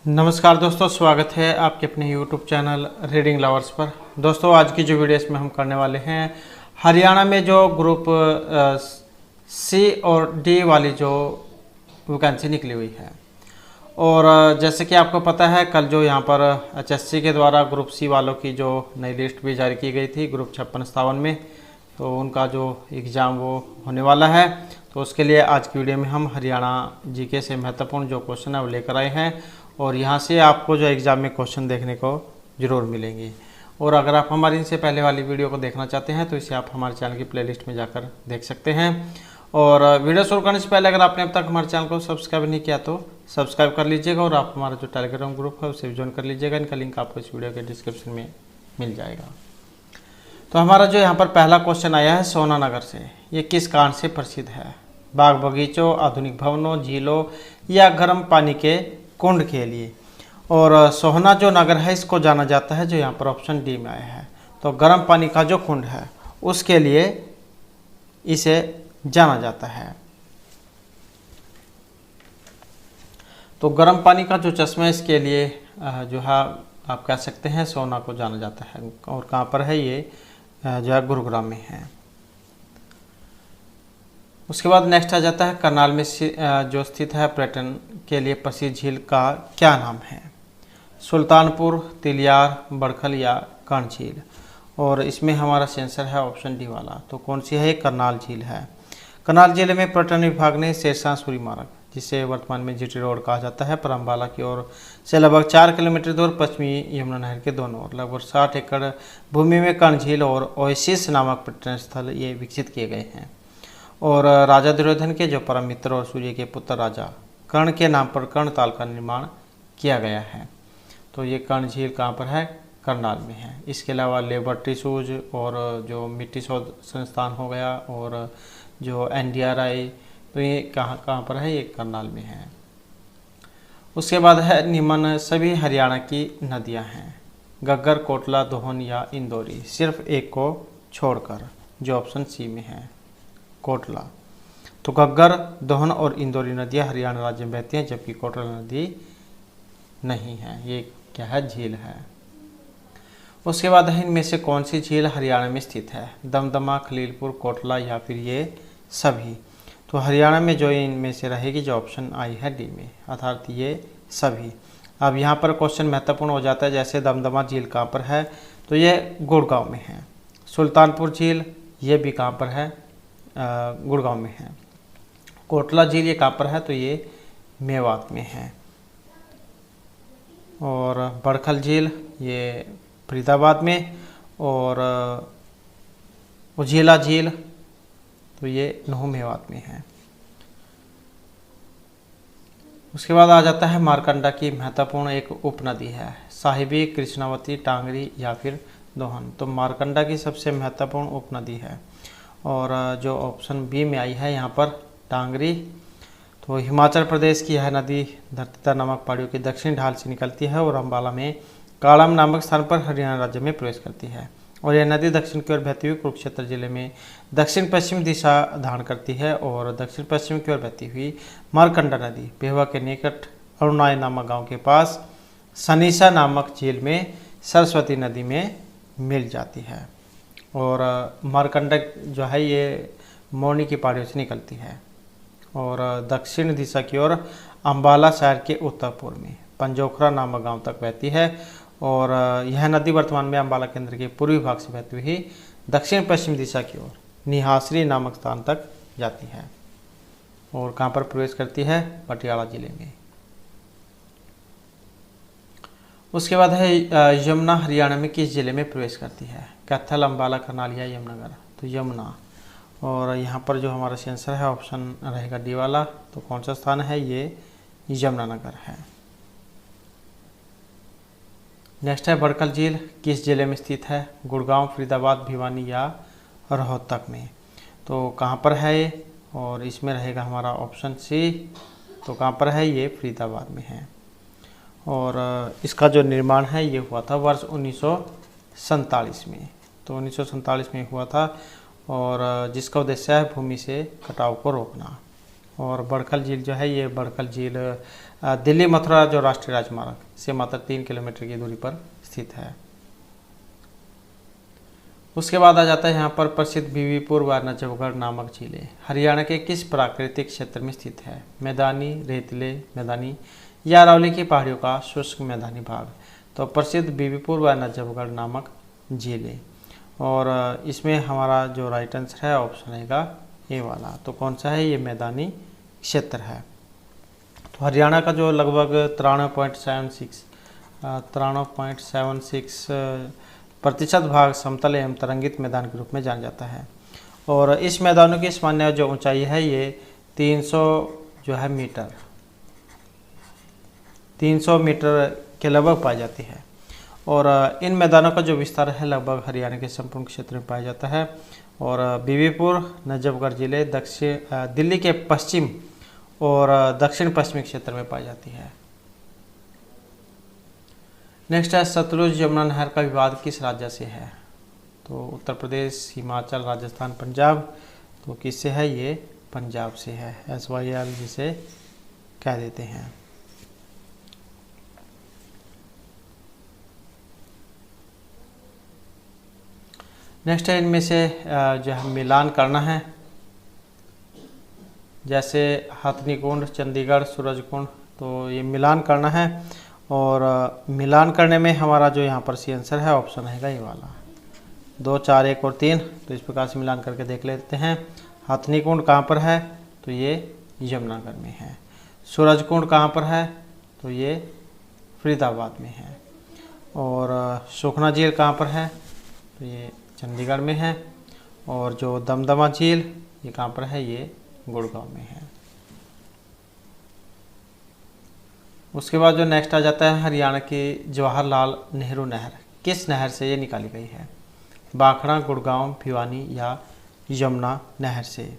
नमस्कार दोस्तों, स्वागत है आपके अपने YouTube चैनल रीडिंग लवर्स पर। दोस्तों, आज की जो वीडियो इसमें हम करने वाले हैं, हरियाणा में जो ग्रुप सी और डी वाली जो वैकेंसी निकली हुई है। और जैसे कि आपको पता है, कल जो यहाँ पर HSC के द्वारा ग्रुप सी वालों की जो नई लिस्ट भी जारी की गई थी ग्रुप 56-57 में, तो उनका जो एग्ज़ाम वो होने वाला है। तो उसके लिए आज की वीडियो में हम हरियाणा जीके से महत्वपूर्ण जो क्वेश्चन है वो लेकर आए हैं, और यहाँ से आपको जो एग्ज़ाम में क्वेश्चन देखने को ज़रूर मिलेंगे। और अगर आप हमारी इनसे पहले वाली वीडियो को देखना चाहते हैं तो इसे आप हमारे चैनल की प्लेलिस्ट में जाकर देख सकते हैं। और वीडियो शुरू करने से पहले अगर आपने अब तक हमारे चैनल को सब्सक्राइब नहीं किया तो सब्सक्राइब कर लीजिएगा, और आप हमारा जो टेलीग्राम ग्रुप है उसे भी ज्वाइन कर लीजिएगा। इनका लिंक आपको इस वीडियो के डिस्क्रिप्शन में मिल जाएगा। तो हमारा जो यहाँ पर पहला क्वेश्चन आया है सोनानगर से, ये किस कारण से प्रसिद्ध है? बाग बगीचों, आधुनिक भवनों, झीलों या गर्म पानी के कुंड के लिए। और सोहना जो नगर है इसको जाना जाता है, जो यहाँ पर ऑप्शन डी में आया है, तो गर्म पानी का जो कुंड है उसके लिए इसे जाना जाता है। तो गर्म पानी का जो चश्मा है इसके लिए जो है आप कह सकते हैं सोहना को जाना जाता है। और कहाँ पर है ये? जो है गुरुग्राम में है। उसके बाद नेक्स्ट आ जाता है करनाल में जो स्थित है पर्यटन के लिए प्रसिद्ध झील का क्या नाम है? सुल्तानपुर, तिलियार, बड़खल या कर्ण झील। और इसमें हमारा आंसर है ऑप्शन डी वाला। तो कौन सी है? करनाल झील है। करनाल जिले में पर्यटन विभाग ने शेरशाह सूरी मार्ग, जिसे वर्तमान में जीटी रोड कहा जाता है, पर अम्बाला की ओर से लगभग 4 किलोमीटर दूर पश्चिमी यमुना नहर के दोनों ओर लगभग 60 एकड़ भूमि में कर्ण झील और ओएसिस नामक पर्यटन स्थल ये विकसित किए गए हैं। और राजा दुर्योधन के जो परम मित्र और सूर्य के पुत्र राजा कर्ण के नाम पर कर्णताल का निर्माण किया गया है। तो ये कर्ण झील कहाँ पर है? करनाल में है। इसके अलावा लेबर्टी शूज और जो मिट्टी शोध संस्थान हो गया, और जो NDRI, तो ये कहाँ पर है? ये करनाल में है। उसके बाद है निम्न सभी हरियाणा की नदियाँ हैं, गग्गर, कोटला, दोहन या इंदौरी, सिर्फ एक को छोड़कर, जो ऑप्शन सी में है कोटला। तो गग्गर, दोहन और इंदौरी नदियाँ हरियाणा राज्य में बहती हैं, जबकि कोटला नदी नहीं है। ये क्या है? झील है। उसके बाद है इनमें से कौन सी झील हरियाणा में स्थित है? दमदमा, खलीलपुर, कोटला या फिर ये सभी। तो हरियाणा में जो इनमें से रहेगी, जो ऑप्शन आई है डी में, अर्थात ये सभी। अब यहाँ पर क्वेश्चन महत्वपूर्ण हो जाता है, जैसे दमदमा झील कहाँ पर है? तो ये गुड़गांव में है। सुल्तानपुर झील ये भी कहाँ पर है? गुड़गांव में है। कोटला झील ये कहाँ पर है? तो ये मेवात में है। और बड़खल झील ये फरीदाबाद में, और उझीला झील तो ये नूह मेवात में है। उसके बाद आ जाता है मारकंडा की महत्वपूर्ण एक उपनदी है, साहिबी, कृष्णावती, टांगरी या फिर दोहन। तो मारकंडा की सबसे महत्वपूर्ण उपनदी है, और जो ऑप्शन बी में आई है यहाँ पर टांगरी। तो हिमाचल प्रदेश की यह नदी धरतीधर नामक पहाड़ियों की दक्षिण ढाल से निकलती है और अम्बाला में काड़म नामक स्थान पर हरियाणा राज्य में प्रवेश करती है। और यह नदी दक्षिण की ओर बहती हुई कुरुक्षेत्र जिले में दक्षिण पश्चिम दिशा धारण करती है, और दक्षिण पश्चिम की ओर बहती हुई मारकंडा नदी पेहवा के निकट अरुणाई नामक गांव के पास सनीसा नामक झील में सरस्वती नदी में मिल जाती है। और मारकंडा जो है ये मोरनी की पहाड़ियों से निकलती है, और दक्षिण दिशा की ओर अम्बाला शहर के उत्तर पूर्व में पंजोखरा नामक गांव तक बहती है। और यह नदी वर्तमान में अम्बाला केंद्र के पूर्वी भाग से बहती हुई दक्षिण पश्चिम दिशा की ओर निहासरी नामक स्थान तक जाती है, और कहाँ पर प्रवेश करती है? पटियाला जिले में। उसके बाद है यमुना हरियाणा में किस जिले में प्रवेश करती है? कैथल, अम्बाला, करनाल या यमुनानगर। तो यमुना। और यहाँ पर जो हमारा आंसर है ऑप्शन रहेगा डी वाला। तो कौन सा स्थान है? ये यमुनानगर है। नेक्स्ट है बड़खल झील किस जिले में स्थित है? गुड़गांव, फरीदाबाद, भिवानी या रोहतक में। तो कहाँ पर है ये? और इसमें रहेगा हमारा ऑप्शन सी। तो कहाँ पर है? ये फरीदाबाद में है। और इसका जो निर्माण है ये हुआ था वर्ष 1947 में। तो 1947 में हुआ था, और जिसका उद्देश्य है भूमि से कटाव को रोकना। और बड़खल झील जो है, ये बड़खल झील दिल्ली मथुरा जो राष्ट्रीय राजमार्ग से मात्र 3 किलोमीटर की दूरी पर स्थित है। उसके बाद आ जाता है यहाँ पर प्रसिद्ध बीबीपुर व नजफगढ़ नामक झीलें हरियाणा के किस प्राकृतिक क्षेत्र में स्थित है? मैदानी, रेतीले मैदानी या अरावली की पहाड़ियों का शुष्क मैदानी भाग। तो प्रसिद्ध बीबीपुर व नजफगढ़ नामक झीलें, और इसमें हमारा जो राइट आंसर है ऑप्शन रहेगा ए वाला। तो कौन सा है? ये मैदानी क्षेत्र है। तो हरियाणा का जो लगभग 93.76 प्रतिशत भाग समतल एवं तरंगित मैदान के रूप में जाना जाता है, और इस मैदानों की सामान्य जो ऊंचाई है ये 300 मीटर के लगभग पाई जाती है, और इन मैदानों का जो विस्तार है लगभग हरियाणा के संपूर्ण क्षेत्र में पाया जाता है। और बीबीपुर नजफगढ़ जिले दिल्ली के पश्चिम और दक्षिण पश्चिमी क्षेत्र में पाई जाती है। नेक्स्ट है सतलुज यमुना नहर का विवाद किस राज्य से है? तो उत्तर प्रदेश, हिमाचल, राजस्थान, पंजाब। तो किससे है? ये पंजाब से है। SYL जिसे कह देते हैं। नेक्स्ट है इनमें से जो है मिलान करना है, जैसे हथनीकुंड, चंडीगढ़, सूरजकुंड। तो ये मिलान करना है, और मिलान करने में हमारा जो यहाँ पर सी आंसर है ऑप्शन रहेगा ये वाला 2, 4, 1 और 3। तो इस प्रकार से मिलान करके देख लेते हैं। हथनीकुंड कहाँ पर है? तो ये यमुनानगर में है। सूरजकुंड कहाँ पर है? तो ये फरीदाबाद में है। और सुखना झील कहाँ पर है? तो ये चंडीगढ़ में है। और जो दमदमा झील ये कहाँ पर है? ये गुड़गांव में है। उसके बाद जो नेक्स्ट आ जाता है हरियाणा की जवाहरलाल नेहरू नहर किस नहर से ये निकाली गई है? भाखड़ा, गुड़गांव, भिवानी या यमुना नहर से।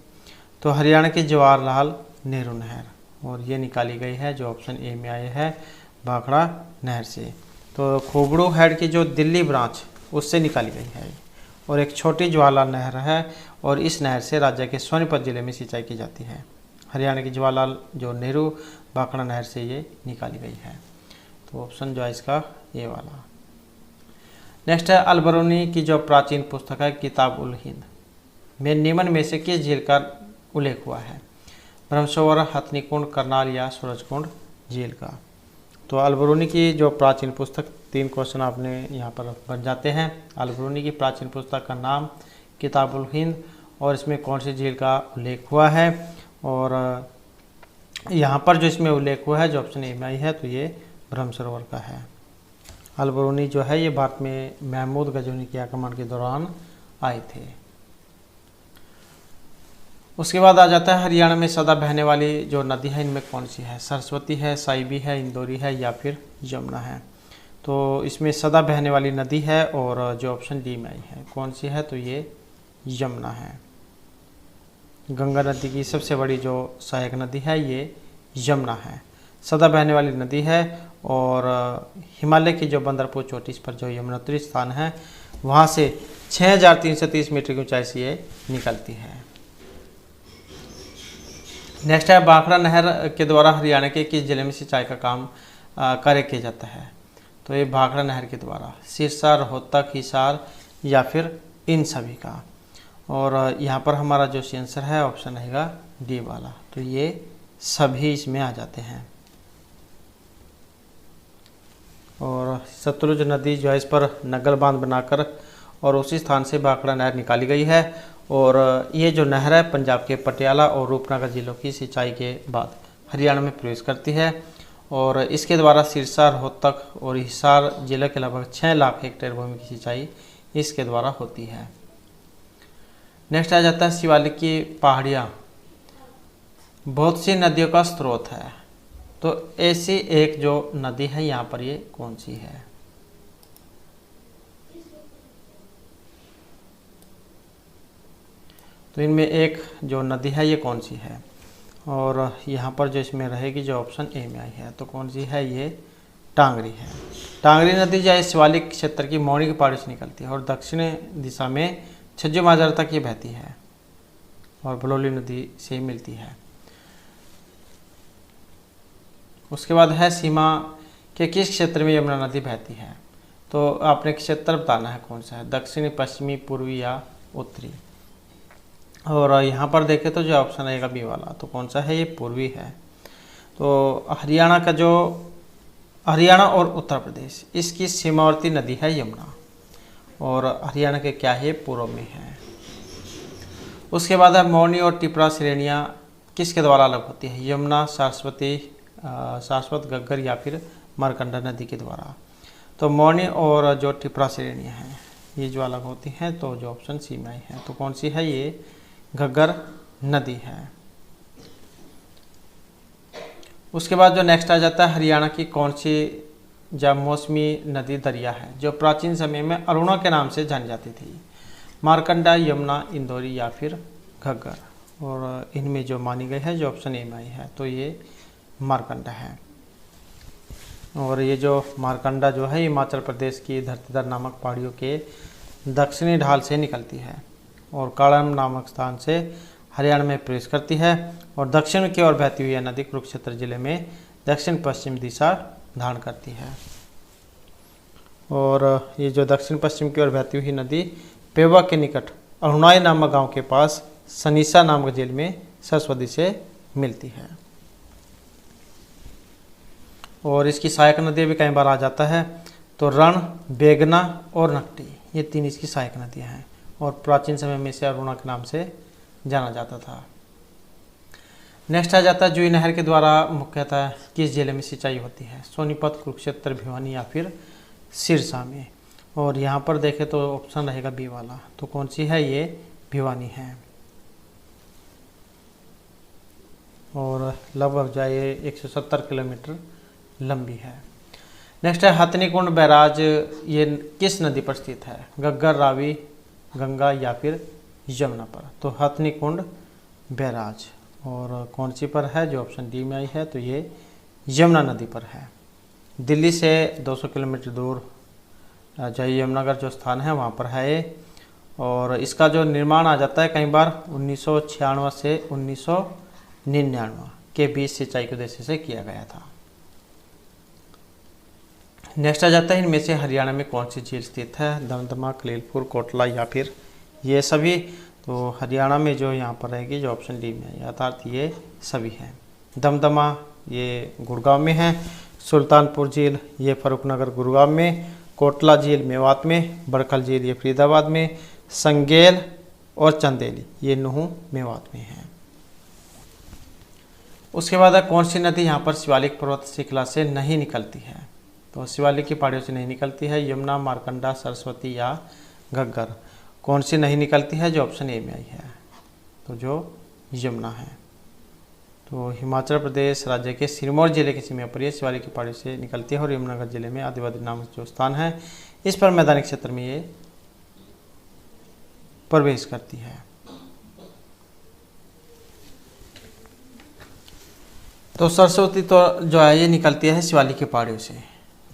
तो हरियाणा की जवाहरलाल नेहरू नहर, और ये निकाली गई है जो ऑप्शन ए में आया है भाखड़ा नहर से। तो खोबड़ू हेड की जो दिल्ली ब्रांच उससे निकाली गई है, और एक छोटी जवाहरलाल नहर है, और इस नहर से राज्य के सोनीपत जिले में सिंचाई की जाती है। हरियाणा की जवाहरलाल जो नेहरू भाखड़ा नहर से ये निकाली गई है। तो ऑप्शन जो है इसका ये वाला। नेक्स्ट है अल-बरूनी की जो प्राचीन पुस्तक है किताब उल हिंद में निम्न में से किस झील का उल्लेख हुआ है? ब्रह्मसरोवर, हथनीकुंड, करनाल या सूरजकुंड झील का। तो अल-बरूनी की जो प्राचीन पुस्तक, 3 क्वेश्चन आपने यहाँ पर बन जाते हैं। अल-बरूनी की प्राचीन पुस्तक का नाम किताब उल हिंद, और इसमें कौन सी झील का उल्लेख हुआ है? और यहाँ पर जो इसमें उल्लेख हुआ है जो ऑप्शन ए में आई है तो ये ब्रह्म सरोवर का है। अल-बरूनी जो है ये भारत में महमूद गजनी के आक्रमण के दौरान आए थे। उसके बाद आ जाता है हरियाणा में सदा बहने वाली जो नदी है इनमें कौन सी है? सरस्वती है, साइबी है, इंदौरी है या फिर यमुना है। तो इसमें सदा बहने वाली नदी है, और जो ऑप्शन डी में आई है कौन सी है? तो ये यमुना है। गंगा नदी की सबसे बड़ी जो सहायक नदी है ये यमुना है, सदा बहने वाली नदी है। और हिमालय की जो बंदरपुर चोटी पर जो यमुनोत्री स्थान है वहाँ से 6330 मीटर की ऊंचाई से ये निकलती है। नेक्स्ट है भाखड़ा नहर के द्वारा हरियाणा के किस जिले में सिंचाई का काम कार्य किया जाता है? तो ये भाखड़ा नहर के द्वारा सिरसा, रोहतक, हिसार या फिर इन सभी का। और यहाँ पर हमारा जो आंसर है ऑप्शन रहेगा डी वाला। तो ये सभी इसमें आ जाते हैं। और सतलुज नदी जो है इस पर नगर बांध बनाकर और उसी स्थान से भाखड़ा नहर निकाली गई है। और ये जो नहर है पंजाब के पटियाला और रूपनगर जिलों की सिंचाई के बाद हरियाणा में प्रवेश करती है। और इसके द्वारा सिरसा, रोहतक और हिसार जिले के लगभग 6 लाख हेक्टेयर भूमि की सिंचाई इसके द्वारा होती है। नेक्स्ट आ जाता है शिवालिक की पहाड़ियाँ बहुत सी नदियों का स्रोत है। तो ऐसी एक जो नदी है यहाँ पर ये कौन सी है? तो इनमें एक जो नदी है ये कौन सी है? और यहाँ पर जो इसमें रहेगी जो ऑप्शन ए में आई है तो कौन सी है? ये टांगरी है। टांगरी नदी जो है शिवालिक क्षेत्र की मौनी की पहाड़ी से निकलती है और दक्षिण दिशा में छज्जू माजरा तक ये बहती है और बलौली नदी से मिलती है। उसके बाद है सीमा के किस क्षेत्र में यमुना नदी बहती है। तो आपने क्षेत्र बताना है कौन सा है, दक्षिणी, पश्चिमी, पूर्वी या उत्तरी। और यहाँ पर देखें तो जो ऑप्शन रहेगा बी वाला, तो कौन सा है, ये पूर्वी है। तो हरियाणा और उत्तर प्रदेश, इसकी सीमावर्ती नदी है यमुना, और हरियाणा के क्या है, पूर्व में है। उसके बाद है मौनी और टिपरा श्रेणियाँ किसके द्वारा अलग होती है, यमुना, सारस्वत, घग्गर या फिर मारकंडा नदी के द्वारा। तो मौनी और जो टिपरा श्रेणियाँ हैं ये जो अलग होती हैं, तो जो ऑप्शन सी में आई है, तो कौन सी है, ये घग्गर नदी है। उसके बाद जो नेक्स्ट आ जाता है, हरियाणा की कौन सी मौसमी नदी दरिया है जो प्राचीन समय में अरुणा के नाम से जानी जाती थी, मारकंडा, यमुना, इंदौरी या फिर घग्गर। और इनमें जो मानी गई है, जो ऑप्शन ए में आई है, तो ये मारकंडा है। और ये जो मारकंडा जो है, हिमाचल प्रदेश की धरतीधर नामक पहाड़ियों के दक्षिणी ढाल से निकलती है और काड़म नामक स्थान से हरियाणा में प्रवेश करती है, और दक्षिण की ओर बहती हुई यह नदी कुरुक्षेत्र जिले में दक्षिण पश्चिम दिशा धारण करती है। और ये जो दक्षिण पश्चिम की ओर बहती हुई नदी पेवा के निकट अरुणाई नामक गांव के पास सनीसा नामक झील में सरस्वती से मिलती है। और इसकी सहायक नदियाँ भी कई बार आ जाता है, तो रण, बेगना और नकटी, ये तीन इसकी सहायक नदियाँ हैं, और प्राचीन समय में इसे अरुणा के नाम से जाना जाता था। नेक्स्ट आ जाता है, जुई नहर के द्वारा मुख्यतः किस जिले में सिंचाई होती है, सोनीपत, कुरुक्षेत्र, भिवानी या फिर सिरसा में। और यहाँ पर देखें तो ऑप्शन रहेगा बी वाला, तो कौन सी है, ये भिवानी है। और लगभग जो ये 170 किलोमीटर लंबी है। नेक्स्ट है हथनीकुंड बैराज, ये किस नदी पर स्थित है, घग्गर, रावी, गंगा या फिर यमुना पर। तो हथनीकुंड बैराज और कौन सी पर है, जो ऑप्शन डी में आई है, तो ये यमुना नदी पर है। दिल्ली से 200 किलोमीटर दूर जो यमुनानगर जो स्थान है वहाँ पर है ये। और इसका जो निर्माण आ जाता है कई बार 1996 से 1999 के बीच सिंचाई के उद्देश्य से किया गया था। नेक्स्ट आ जाता है, इनमें से हरियाणा में कौन सी झील स्थित है, दमदमा, कलीलपुर, कोटला या फिर ये सभी। तो हरियाणा में जो यहाँ पर रहेगी, जो ऑप्शन डी में है, अर्थात ये सभी है। दमदमा ये गुड़गांव में है, सुल्तानपुर झील ये फरुखनगर गुड़गांव में, कोटला झील मेवात में, बड़खल झील ये फरीदाबाद में, संगेल और चंदेली ये नूहू मेवात में है। उसके बाद है कौन सी नदी यहाँ पर शिवालिक पर्वत श्रृंखला से नहीं निकलती है। तो शिवालिक की पहाड़ियों से नहीं निकलती है, यमुना, मारकंडा, सरस्वती या घग्गर। कौन सी नहीं निकलती है, जो ऑप्शन ए में आई है, तो जो यमुना है। तो हिमाचल प्रदेश राज्य के सिरमौर जिले की सीमा पर यह शिवालिक की पहाड़ी से निकलती है और यमुनानगर जिले में आदिवादी नामक जो स्थान है इस पर मैदानी क्षेत्र में ये प्रवेश करती है। तो सरस्वती तो जो है ये निकलती है शिवालिक की पहाड़ियों से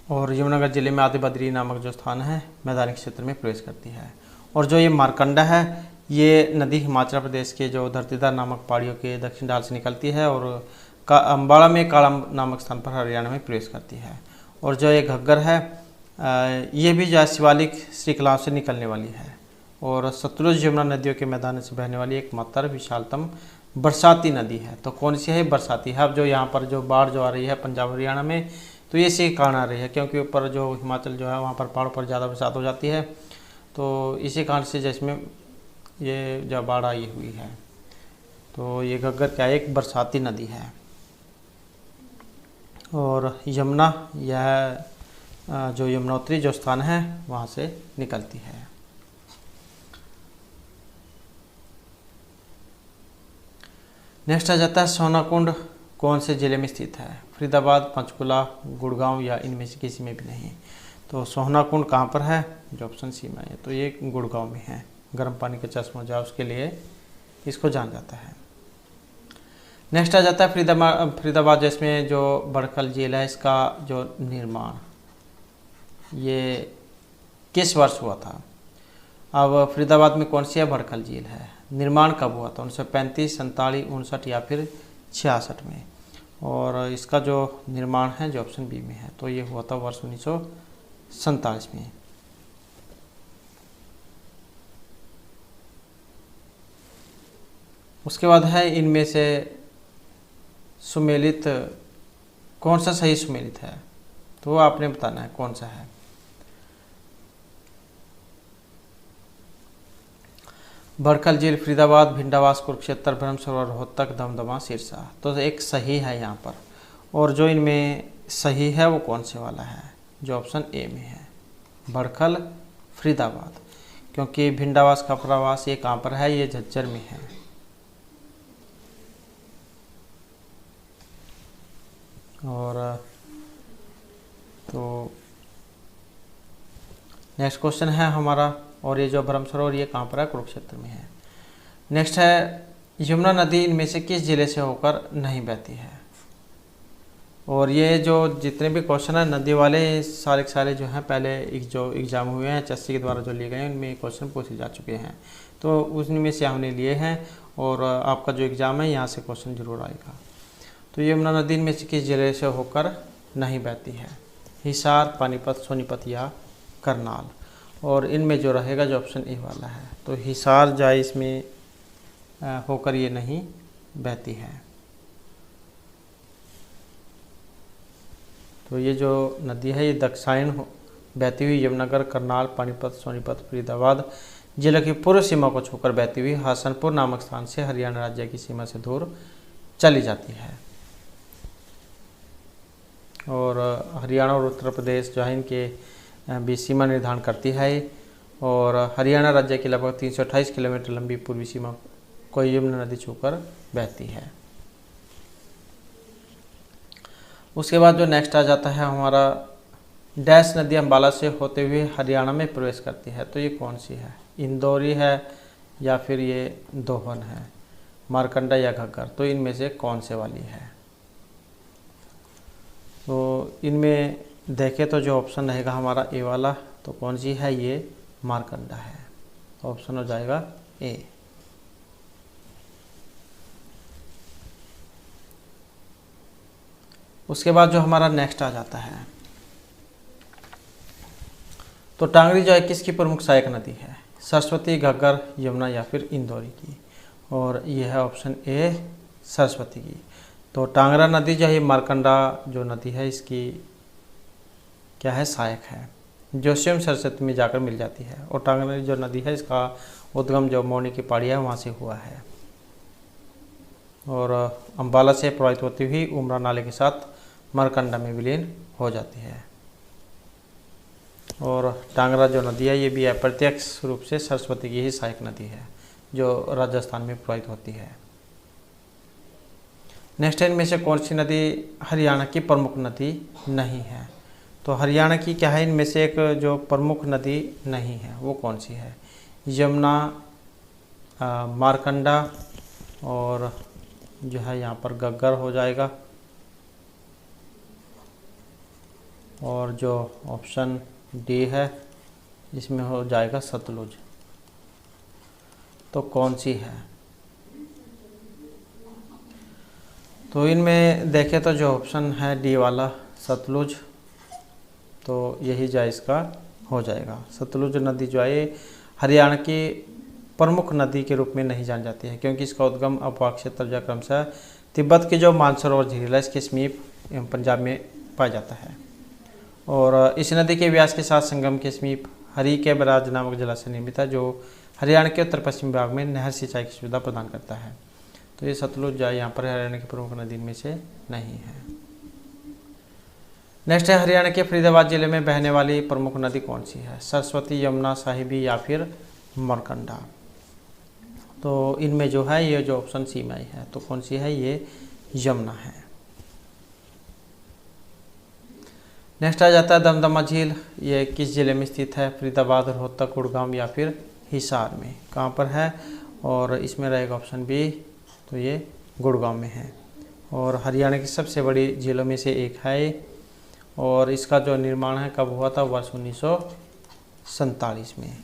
और यमुनानगर जिले में आदिबद्री नामक जो स्थान है मैदानी क्षेत्र में प्रवेश करती है। और जो ये मारकंडा है ये नदी हिमाचल प्रदेश के जो धरतीधर नामक पहाड़ियों के दक्षिण ढाल से निकलती है और अम्बाड़ा में काड़म नामक स्थान पर हरियाणा में प्रवेश करती है। और जो ये घग्गर है ये भी जो है शिवालिक श्रृंखलाओं से निकलने वाली है और सतलुज यमुना नदियों के मैदान से बहने वाली एकमात्र विशालतम बरसाती नदी है। तो कौन सी है, बरसाती है। अब जो यहाँ पर जो बाढ़ जो आ रही है पंजाब हरियाणा में तो ये इसी कारण आ रही है क्योंकि ऊपर जो हिमाचल जो है वहाँ पर पहाड़ पर ज़्यादा बरसात हो जाती है, तो इसी कारण से जिसमें ये जो बाढ़ आई हुई है। तो ये घग्गर क्या एक बरसाती नदी है। और यमुना यह जो यमुनोत्री जो स्थान है वहाँ से निकलती है। नेक्स्ट आ जाता है सोनाकुंड कौन से ज़िले में स्थित है, फरीदाबाद, पंचकुला, गुड़गांव या इनमें से किसी में भी नहीं। तो सोनाकुंड कहाँ पर है, जो ऑप्शन सी में है तो ये गुड़गांव में है। गर्म पानी का चश्मा जो है उसके लिए इसको जाना जाता है। नेक्स्ट आ जाता है फरीदाबाद जिसमें जो बड़खल झील है इसका जो निर्माण ये किस वर्ष हुआ था। अब फरीदाबाद में कौन सी है, बड़खल झील है। निर्माण कब हुआ था, 1935, 47, 59 या फिर 66 में। और इसका जो निर्माण है जो ऑप्शन बी में है, तो ये हुआ था वर्ष 1947 में। उसके बाद है इनमें से सुमेलित कौन सा सही सुमेलित है, तो वो आपने बताना है कौन सा है। बड़खल झील, फरीदाबाद, भिंडावास, कुरुक्षेत्र, ब्रह्म सरोवर, रोहतक, दमदमा, सिरसा, तो एक सही है यहाँ पर। और जो इनमें सही है वो कौन से वाला है, जो ऑप्शन ए में है, बड़खल, फरीदाबाद, क्योंकि भिंडावास का प्रवास ये कहाँ पर है, ये झज्जर में है। और तो नेक्स्ट क्वेश्चन है हमारा, और ये जो ब्रह्म सरोवर ये कहाँ पर है, कुरुक्षेत्र में है। नेक्स्ट है यमुना नदी इनमें से किस जिले से होकर नहीं बहती है। और ये जो जितने भी क्वेश्चन है नदी वाले सारे के सारे जो हैं पहले जो एग्जाम हुए हैं HSC के द्वारा जो लिए गए हैं उनमें क्वेश्चन पूछे जा चुके हैं, तो उसमें से हमने लिए हैं। और आपका जो एग्ज़ाम है यहाँ से क्वेश्चन जरूर आएगा। तो यमुना नदी इनमें से किस जिले से होकर नहीं बहती है, हिसार, पानीपत, सोनीपत या करनाल। और इनमें जो रहेगा जो ऑप्शन ए वाला है, तो हिसार जाए इसमें होकर ये नहीं बहती है। तो ये जो नदी है ये दक्षिण बहती हुई यमुनानगर, करनाल, पानीपत, सोनीपत, फरीदाबाद जिले की पूर्व सीमा को छूकर बहती हुई हसनपुर नामक स्थान से हरियाणा राज्य की सीमा से दूर चली जाती है। और हरियाणा और उत्तर प्रदेश जो है इनके बीच सीमा निर्धारण करती है। और हरियाणा राज्य की लगभग 328 किलोमीटर लंबी पूर्वी सीमा को यमुना नदी छूकर बहती है। उसके बाद जो नेक्स्ट आ जाता है हमारा, डैश नदी अम्बाला से होते हुए हरियाणा में प्रवेश करती है, तो ये कौन सी है, इंदौरी है या फिर ये दोहन है, मारकंडा या घग्गर, तो इनमें से कौन से वाली है। तो इनमें देखें तो जो ऑप्शन रहेगा हमारा ए वाला, तो कौन सी है, ये मारकंडा है, तो ऑप्शन हो जाएगा ए। उसके बाद जो हमारा नेक्स्ट आ जाता है, तो टांगरी जो है किसकी प्रमुख सहायक नदी है, सरस्वती, घग्गर, यमुना या फिर इंदौरी की। और यह है ऑप्शन ए सरस्वती की। तो टांगरा नदी जो है मारकंडा जो नदी है इसकी क्या है, सहायक है, जो स्वयं सरस्वती में जाकर मिल जाती है। और टांगरा जो नदी है इसका उद्गम जो मौनी की पहाड़ी है वहाँ से हुआ है। और अम्बाला से प्रवाहित होती हुई उमरा नाले के साथ मारकंडा में विलीन हो जाती है। और टांगरा जो नदी है ये भी अप्रत्यक्ष रूप से सरस्वती की ही सहायक नदी है जो राजस्थान में प्रवाहित होती है। नेक्स्ट इनमें से कौन सी नदी हरियाणा की प्रमुख नदी नहीं है, तो हरियाणा की क्या है, इनमें से एक जो प्रमुख नदी नहीं है वो कौन सी है, यमुना, मारकंडा और जो है यहाँ पर घग्गर हो जाएगा। और जो ऑप्शन डी है इसमें हो जाएगा सतलुज, तो कौन सी है। तो इनमें देखें तो जो ऑप्शन है डी वाला सतलुज, तो यही जो इसका हो जाएगा। सतलुज नदी जो है हरियाणा की प्रमुख नदी के रूप में नहीं जानी जाती है, क्योंकि इसका उद्गम अपवाह क्षेत्र जो क्रमशः तिब्बत की जो मानसरोवर झील है इसके समीप एवं पंजाब में पाया जाता है। और इस नदी के व्यास के साथ संगम के समीप हरी के बराज नामक जलाशय निर्मित है, जो हरियाणा के उत्तर पश्चिम भाग में नहर सिंचाई की सुविधा प्रदान करता है। तो ये सतलुज जो यहाँ पर हरियाणा की प्रमुख नदी में से नहीं है। नेक्स्ट है हरियाणा के फरीदाबाद जिले में बहने वाली प्रमुख नदी कौन सी है, सरस्वती, यमुना, साहिबी या फिर मारकंडा। तो इनमें जो है ये जो ऑप्शन सी में आई है, तो कौन सी है, ये यमुना है। नेक्स्ट आ जाता है दमदमा झील, ये किस जिले में स्थित है, फरीदाबाद, रोहतक, गुड़गांव या फिर हिसार में, कहाँ पर है। और इसमें रहेगा ऑप्शन बी, तो ये गुड़गांव में है। और हरियाणा की सबसे बड़ी झीलों में से एक है। और इसका जो निर्माण है कब हुआ था, वर्ष 1947 में।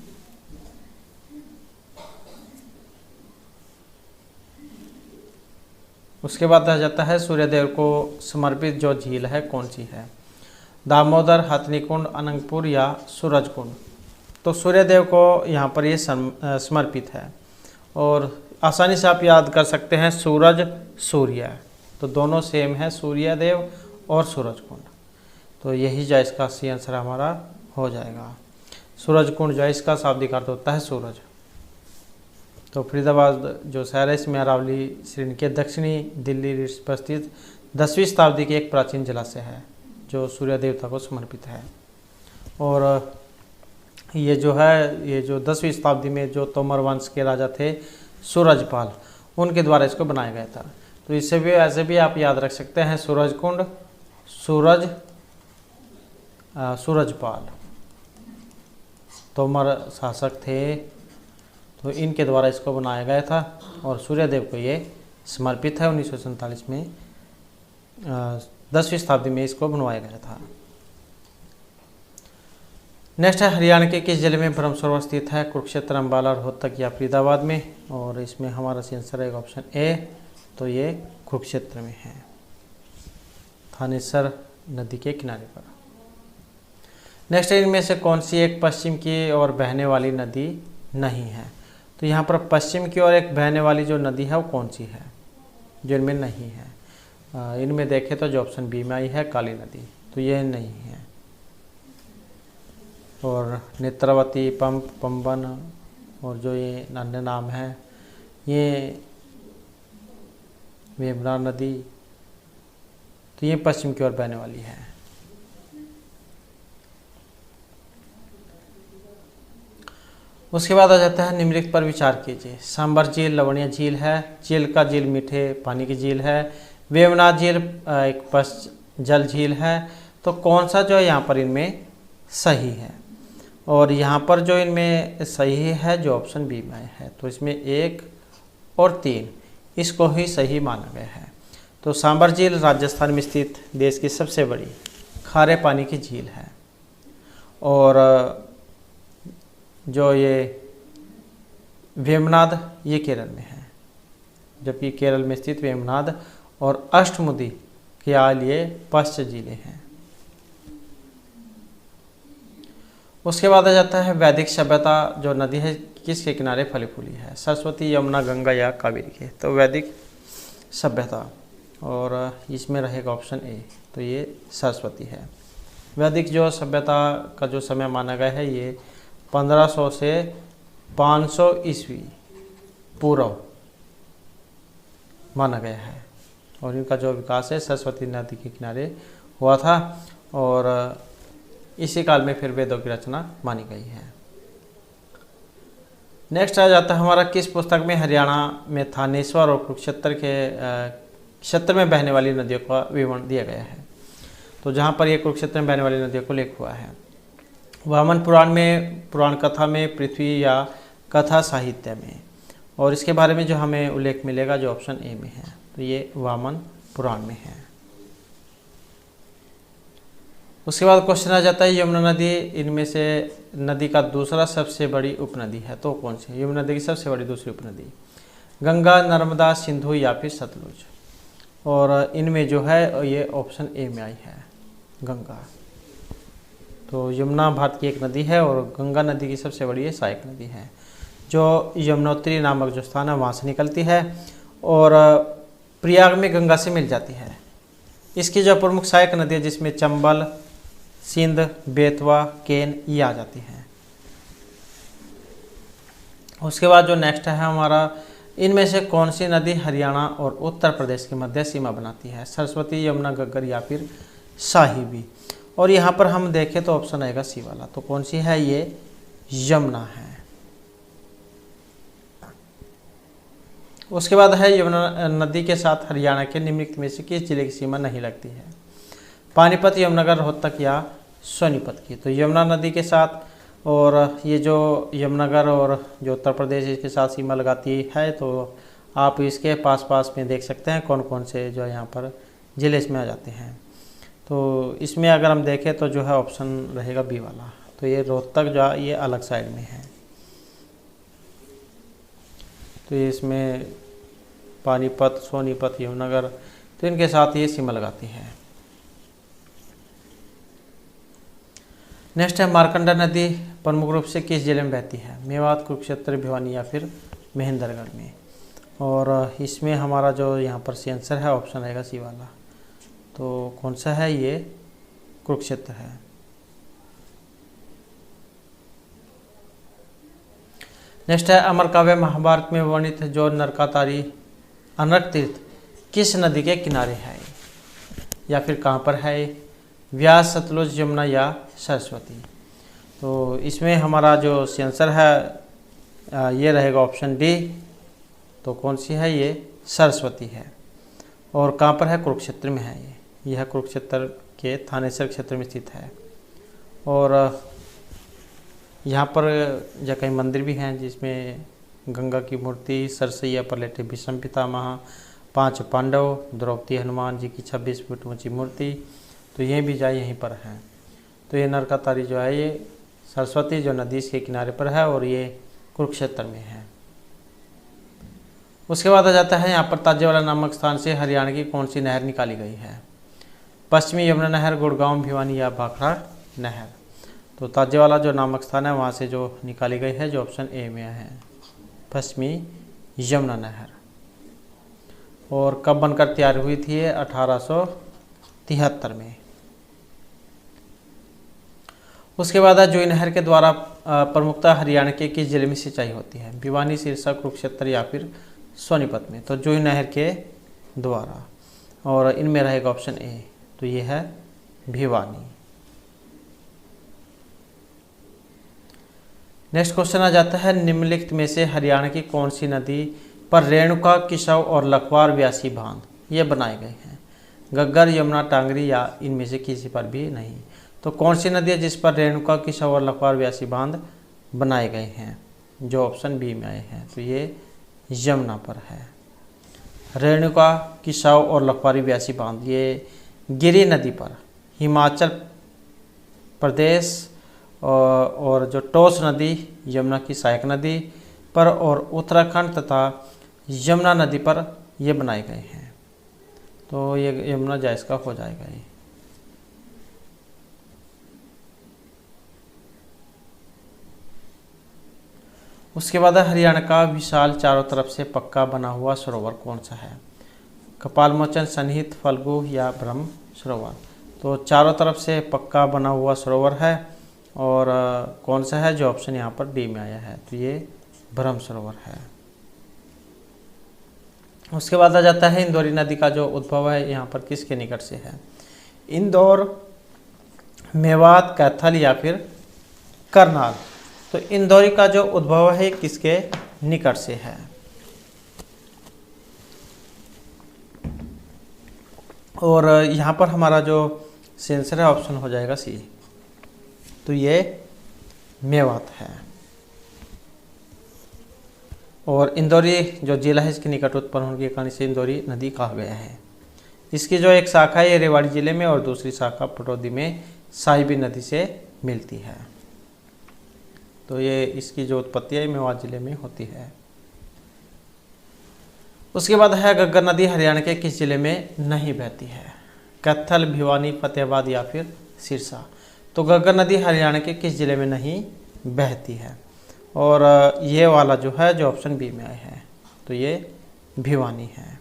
उसके बाद आ जाता है सूर्यदेव को समर्पित जो झील है कौन सी है, दामोदर, हथनीकुंड, अनंगपुर या सूरजकुंड। तो सूर्यदेव को यहाँ पर ये समर्पित है और आसानी से आप याद कर सकते हैं सूरज सूर्य, तो दोनों सेम है, सूर्यदेव और सूरजकुंड। तो यही जो इसका सी आंसर हमारा हो जाएगा। सूरजकुंड जो है इसका शाब्दिक अर्थ होता है सूरज। तो फरीदाबाद जो शहर है इसमें अरावली श्रेणी के दक्षिणी दिल्ली रीट्स पर स्थित 10वीं शताब्दी की एक प्राचीन जलाशय है जो सूर्य देवता को समर्पित है। और ये जो है ये जो 10वीं शताब्दी में जो तोमर वंश के राजा थे सूरजपाल, उनके द्वारा इसको बनाया गया था। तो इससे भी ऐसे भी आप याद रख सकते हैं सूरजकुंड, सूरजपाल तोमर शासक थे, तो इनके द्वारा इसको बनाया गया था और सूर्यदेव को ये समर्पित है। 1947 में 10वीं शताब्दी में इसको बनवाया गया था। नेक्स्ट है हरियाणा के किस जिले में ब्रह्म सरोवर स्थित है, कुरुक्षेत्र, अम्बाला, रोहतक या फरीदाबाद में। और इसमें हमारा सी आंसर है ऑप्शन ए, तो ये कुरुक्षेत्र में है, थानेसर नदी के किनारे पर। नेक्स्ट है इनमें से कौन सी एक पश्चिम की ओर बहने वाली नदी नहीं है। तो यहाँ पर पश्चिम की ओर एक बहने वाली जो नदी है वो कौन सी है जो इनमें नहीं है। इनमें देखें तो जो ऑप्शन बी में आई है काली नदी, तो ये नहीं है। और नेत्रावती, पंप, पंबन और जो ये अन्य नाम है ये वेमना नदी, तो ये पश्चिम की ओर बहने वाली है। उसके बाद आ जाता है निम्नलिखित पर विचार कीजिए। सांबर झील लवणीय झील है, चिल्का झील मीठे पानी की झील है, वेमनाथ झील एक पश्च जल झील है। तो कौन सा जो है यहाँ पर इनमें सही है, और यहाँ पर जो इनमें सही है जो ऑप्शन बी में है, तो इसमें 1 और 3 इसको ही सही माना गया है। तो सांबर झील राजस्थान में स्थित देश की सबसे बड़ी खारे पानी की झील है, और जो ये वेमनाद ये केरल में है, जबकि केरल में स्थित वेमनाद और अष्टमुदी के ये पश्च जिले हैं। उसके बाद आ जाता है वैदिक सभ्यता जो नदी है किसके किनारे फली फूली है, सरस्वती, यमुना, गंगा या कावेरी के। तो वैदिक सभ्यता, और इसमें रहेगा ऑप्शन ए, तो ये सरस्वती है। वैदिक जो सभ्यता का जो समय माना गया है ये 1500 से 500 ईस्वी पूर्व माना गया है, और इनका जो विकास है सरस्वती नदी के किनारे हुआ था, और इसी काल में फिर वेदों की रचना मानी गई है। नेक्स्ट आ जाता है हमारा किस पुस्तक में हरियाणा में थानेश्वर और कुरुक्षेत्र के क्षेत्र में बहने वाली नदियों का विवरण दिया गया है। तो जहाँ पर ये कुरुक्षेत्र में बहने वाली नदियों को लिखा हुआ है, वामन पुराण में, पुराण कथा में, पृथ्वी या कथा साहित्य में। और इसके बारे में जो हमें उल्लेख मिलेगा जो ऑप्शन ए में है, तो ये वामन पुराण में है। उसके बाद क्वेश्चन आ जाता है यमुना नदी इनमें से नदी का दूसरा सबसे बड़ी उपनदी है, तो कौन सी है यमुना नदी की सबसे बड़ी दूसरी उपनदी, गंगा, नर्मदा, सिंधु या फिर सतलुज। और इनमें जो है ये ऑप्शन ए में आई है गंगा। तो यमुना भारत की एक नदी है और गंगा नदी की सबसे बड़ी सहायक नदी है, जो यमुनोत्री नामक जो स्थान है वहाँ से निकलती है और प्रयाग में गंगा से मिल जाती है। इसकी जो प्रमुख सहायक नदी है जिसमें चंबल, सिंध, बेतवा, केन ये आ जाती हैं। उसके बाद जो नेक्स्ट है हमारा, इनमें से कौन सी नदी हरियाणा और उत्तर प्रदेश के मध्य सीमा बनाती है, सरस्वती, यमुना, घग्गर या फिर साहिबी। और यहाँ पर हम देखें तो ऑप्शन आएगा सी वाला, तो कौन सी है ये यमुना है। उसके बाद है यमुना नदी के साथ हरियाणा के निम्नलिखित में से किस जिले की सीमा नहीं लगती है, पानीपत, यमुनानगर, रोहतक या सोनीपत की। तो यमुना नदी के साथ और ये जो यमुनानगर और जो उत्तर प्रदेश इसके साथ सीमा लगाती है, तो आप इसके पास में देख सकते हैं कौन कौन से जो यहाँ पर जिले इसमें आ जाते हैं। तो इसमें अगर हम देखें तो जो है ऑप्शन रहेगा बी वाला, तो ये रोहतक जो है ये अलग साइड में है। तो ये इसमें पानीपत, सोनीपत, यमुनानगर, तो इनके साथ ये सीमा लगाती है। नेक्स्ट है मार्कंडा नदी प्रमुख रूप से किस जिले में बहती है? मेवात, कुरुक्षेत्र, भिवानी या फिर महेंद्रगढ़ में। और इसमें हमारा जो यहाँ पर सी आंसर है ऑप्शन रहेगा सी वाला। तो कौन सा है? ये कुरुक्षेत्र है। नेक्स्ट है अमर काव्य महाभारत में वर्णित जो नरकातारी अनरक तीर्थ किस नदी के किनारे है या फिर कहाँ पर है? व्यास, सतलुज, यमुना या सरस्वती। तो इसमें हमारा जो आंसर है ये रहेगा ऑप्शन डी। तो कौन सी है? ये सरस्वती है। और कहाँ पर है? कुरुक्षेत्र में है। यह कुरुक्षेत्र के थानेसर क्षेत्र में स्थित है। और यहाँ पर जो कई मंदिर भी हैं जिसमें गंगा की मूर्ति, सरसैया पर लेटे भीष्म पितामह, 5 पांडव, द्रौपदी, हनुमान जी की 26 फीट ऊंची मूर्ति, तो ये भी जाए यहीं पर है। तो ये नरकातारी जो है ये सरस्वती जो नदी के किनारे पर है और ये कुरुक्षेत्र में है। उसके बाद आ जाता है यहाँ पर ताजेवाला नामक स्थान से हरियाणा की कौन सी नहर निकाली गई है? पश्चिमी यमुना नहर, गुड़गांव, भिवानी या भाखड़ा नहर। तो ताजेवाला जो नामक स्थान है वहाँ से जो निकाली गई है जो ऑप्शन ए में है पश्चिमी यमुना नहर। और कब बनकर तैयार हुई थी? 1873 में। उसके बाद जूही नहर के द्वारा प्रमुखता हरियाणा के किस जिले में सिंचाई होती है? भिवानी, सिरसा, कुरुक्षेत्र या फिर सोनीपत में। तो जूही नहर के द्वारा, और इनमें रहेगा ऑप्शन ए। तो ये है भिवानी। नेक्स्ट क्वेश्चन आ जाता है निम्नलिखित में से हरियाणा की कौन सी नदी पर रेणुका, किशव और लखवार व्यासी बांध ये बनाए गए हैं? गग्गर, यमुना, टांगरी या इनमें से किसी पर भी नहीं। तो कौन सी नदी है जिस पर रेणुका, किशव और लखवार व्यासी बांध बनाए गए हैं? जो ऑप्शन बी में आए हैं। तो ये यमुना पर है। रेणुका, किशव और लखवारी व्यासी बांध ये गिरी नदी पर, हिमाचल प्रदेश और जो टोस नदी यमुना की सहायक नदी पर और उत्तराखंड तथा यमुना नदी पर ये बनाए गए हैं। तो ये यमुना जायज़ का हो जाएगा ये। उसके बाद हरियाणा का विशाल चारों तरफ से पक्का बना हुआ सरोवर कौन सा है? कपालमोचन, सन्निहित, फल्गु या ब्रह्म सरोवर। तो चारों तरफ से पक्का बना हुआ सरोवर है और कौन सा है? जो ऑप्शन यहाँ पर डी में आया है। तो ये ब्रह्म सरोवर है। उसके बाद आ जाता है इंदौरी नदी का जो उद्भव है यहाँ पर किसके निकट से है? इंदौर, मेवात, कैथल या फिर करनाल। तो इंदौरी का जो उद्भव है किसके निकट से है? और यहाँ पर हमारा जो आंसर है ऑप्शन हो जाएगा सी। तो ये मेवात है। और इंदौरी जो जिला है इसके निकट उत्पन्न होने के कारण से इंदौरी नदी कहा गया है। इसकी जो एक शाखा है ये रेवाड़ी जिले में और दूसरी शाखा पटौदी में साहिबी नदी से मिलती है। तो ये इसकी जो उत्पत्ति है मेवात जिले में होती है। उसके बाद है गग्गर नदी हरियाणा के किस जिले में नहीं बहती है? कैथल, भिवानी, फतेहाबाद या फिर सिरसा। तो गग्गर नदी हरियाणा के किस जिले में नहीं बहती है? और ये वाला जो है जो ऑप्शन बी में आया है तो ये भिवानी है।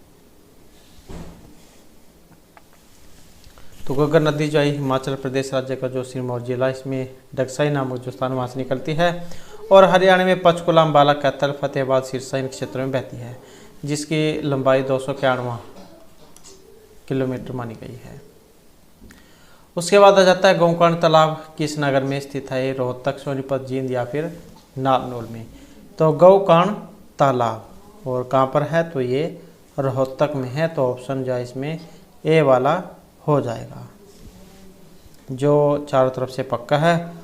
तो गग्गर नदी जो है हिमाचल प्रदेश राज्य का जो सिरमौर जिला इसमें डगसाई नामक जो स्थान वहाँ से निकलती है और हरियाणा में पंचकुला, अम्बाला, कैथल, फतेहाबाद, सिरसा इन क्षेत्रों में बहती है जिसकी लंबाई 291 किलोमीटर मानी गई है। उसके बाद आ जाता है गोकर्ण तालाब किस नगर में स्थित है? रोहतक, सोनीपत, जींद या फिर नारनौल में। तो गोकर्ण तालाब और कहाँ पर है? तो ये रोहतक में है। तो ऑप्शन जो है इसमें ए वाला हो जाएगा जो चारों तरफ से पक्का है।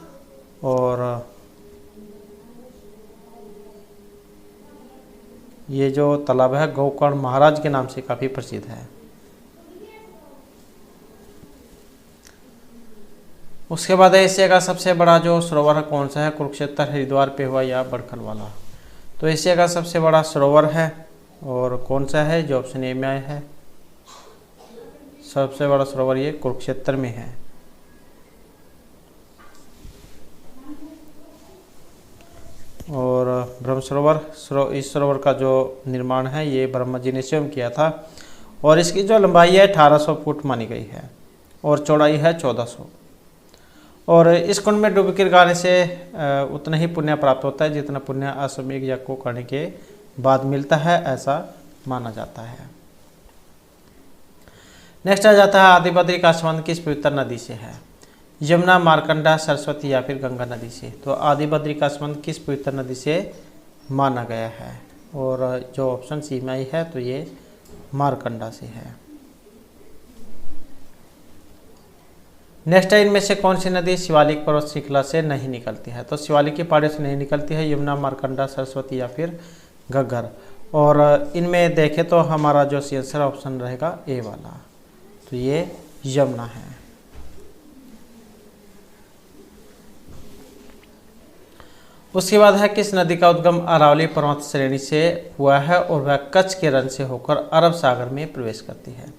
और ये जो तालाब है गोकर्ण महाराज के नाम से काफ़ी प्रसिद्ध है। उसके बाद एशिया का सबसे बड़ा जो सरोवर है कौन सा है? कुरुक्षेत्र, हरिद्वार, पेहवा या बड़खल वाला। तो एशिया का सबसे बड़ा सरोवर है और कौन सा है, जो ऑप्शन ए में है। सबसे बड़ा सरोवर ये कुरुक्षेत्र में है। और ब्रह्म सरोवर, इस सरोवर का जो निर्माण है ये ब्रह्मा जी ने स्वयं किया था और इसकी जो लंबाई है 1800 फुट मानी गई है और चौड़ाई है 1400। और इस कुंड में डुबकी लगाने से उतना ही पुण्य प्राप्त होता है जितना पुण्य अश्वमेध यज्ञ को करने के बाद मिलता है, ऐसा माना जाता है। नेक्स्ट आ जाता है आदि बद्री का संबंध किस पवित्र नदी से है। यमुना, मार्कंडा, सरस्वती या फिर गंगा नदी से। तो आदि बद्री का संबंध किस पवित्र नदी से माना गया है और जो ऑप्शन सी में आई है तो ये मार्कंडा से है। नेक्स्ट है इनमें से कौन सी नदी शिवालिक पर्वत श्रृंखला से नहीं निकलती है। तो शिवालिक की पहाड़ियों से नहीं निकलती है यमुना, मार्कंडा, सरस्वती या फिर घग्गर। और इनमें देखें तो हमारा जो आंसर ऑप्शन रहेगा ए वाला, तो ये यमुना है। उसके बाद है किस नदी का उद्गम अरावली पर्वत श्रेणी से हुआ है और वह कच्छ के रण से होकर अरब सागर में प्रवेश करती है।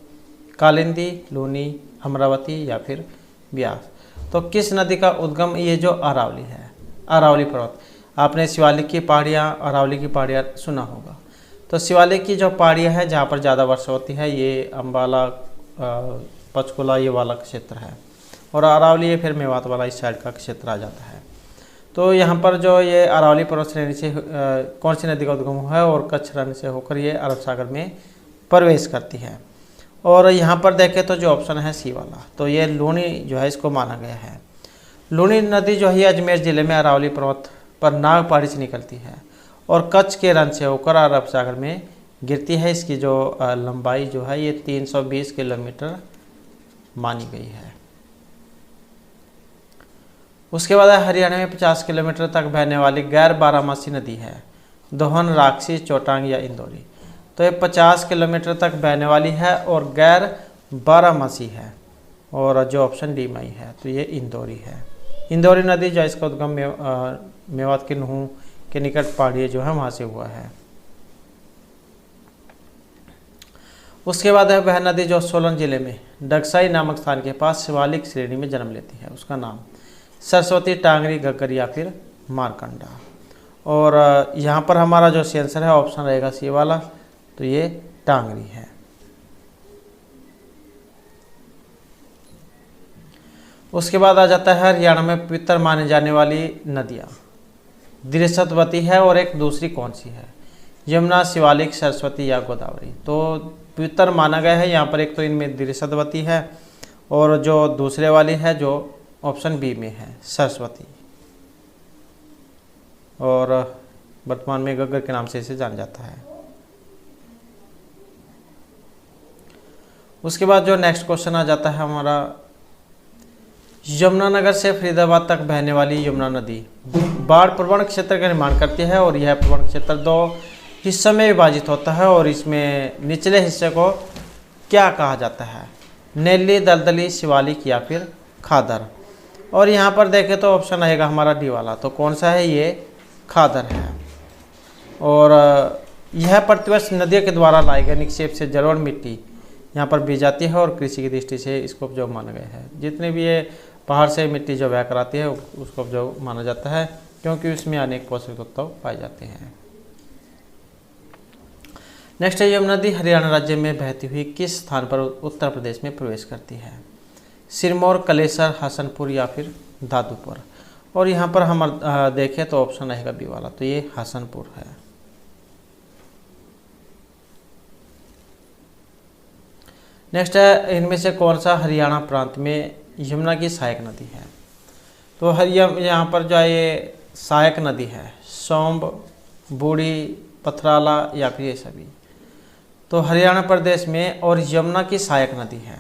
कालिंदी, लूनी, अमरावती या फिर ब्यास। तो किस नदी का उद्गम, ये जो अरावली है, अरावली पर्वत। आपने शिवालिक की पहाड़ियाँ, अरावली की पहाड़ियाँ सुना होगा। तो शिवालिक की जो पहाड़ियाँ हैं जहाँ पर ज़्यादा वर्षा होती है ये अम्बाला, पंचकुला ये वाला क्षेत्र है और अरावली ये फिर मेवात वाला इस साइड का क्षेत्र आ जाता है। तो यहाँ पर जो ये अरावली पर्वत श्रेणी से कौन सी नदी का उद्गम हुआ है और कच्छ रण से होकर ये अरब सागर में प्रवेश करती है। और यहाँ पर देखें तो जो ऑप्शन है सी वाला, तो ये लूनी जो है इसको माना गया है। लूनी नदी जो है अजमेर जिले में अरावली पर्वत पर नाग पहाड़ी से निकलती है और कच्छ के रण से होकर अरब सागर में गिरती है। इसकी जो लंबाई जो है ये 320 किलोमीटर मानी गई है। उसके बाद हरियाणा में 50 किलोमीटर तक बहने वाली गैर बारामासी नदी है दोहन, राक्षसी, चौटांग या इंदौरी। तो ये 50 किलोमीटर तक बहने वाली है और गैर बारामासी है और जो ऑप्शन डी में है तो ये इंदौरी है। इंदौरी नदी जो इसका उद्गम मेवात के नुहू के निकट पहाड़ी जो है वहाँ से हुआ है। उसके बाद है वह नदी जो सोलन जिले में डगसाई नामक स्थान के पास शिवालिक श्रेणी में जन्म लेती है, उसका नाम सरस्वती, टांगरी, घग्गर या फिर मारकंडा। और यहाँ पर हमारा जो आंसर है ऑप्शन रहेगा सी वाला, तो ये टांगरी है। उसके बाद आ जाता है हरियाणा में पवित्र माने जाने वाली नदियाँ। दृशतवती है और एक दूसरी कौन सी है, यमुना, शिवालिक, सरस्वती या गोदावरी। तो पवित्र माना गया है यहाँ पर एक तो इनमें दृशतवती है और जो दूसरे वाली है जो ऑप्शन बी में है सरस्वती, और वर्तमान में घग्गर के नाम से इसे जाना जाता है। उसके बाद जो नेक्स्ट क्वेश्चन आ जाता है हमारा, यमुनानगर से फरीदाबाद तक बहने वाली यमुना नदी बाढ़ प्रवण क्षेत्र का निर्माण करती है और यह प्रवण क्षेत्र 2 हिस्सों में विभाजित होता है और इसमें निचले हिस्से को क्या कहा जाता है, नेली, दलदली, शिवालिक या फिर खादर। और यहाँ पर देखें तो ऑप्शन आएगा हमारा डी वाला, तो कौन सा है, ये खादर है। और यह प्रतिवर्ष नदियों के द्वारा लाए गए निक्षेप से जलोढ़ मिट्टी यहाँ पर बीज जाती है और कृषि की दृष्टि से इसको उपजाऊ माना गया है। जितने भी ये पहाड़ से मिट्टी जो बह कर आती है उसको उपजाऊ माना जाता है क्योंकि उसमें अनेक पोषक तत्व पाए जाते हैं। नेक्स्ट है यमुना नदी हरियाणा राज्य में बहती हुई किस स्थान पर उत्तर प्रदेश में प्रवेश करती है, सिरमौर, कलेसर, हसनपुर या फिर दादूपुर। और यहाँ पर हम देखें तो ऑप्शन रहेगा बी वाला, तो ये हसनपुर है। नेक्स्ट है इनमें से कौन सा हरियाणा प्रांत में यमुना की सहायक नदी है। तो यहाँ पर जो है ये सहायक नदी है, सोम्ब, बूढ़ी, पथराला या फिर ये सभी। तो हरियाणा प्रदेश में और यमुना की सहायक नदी है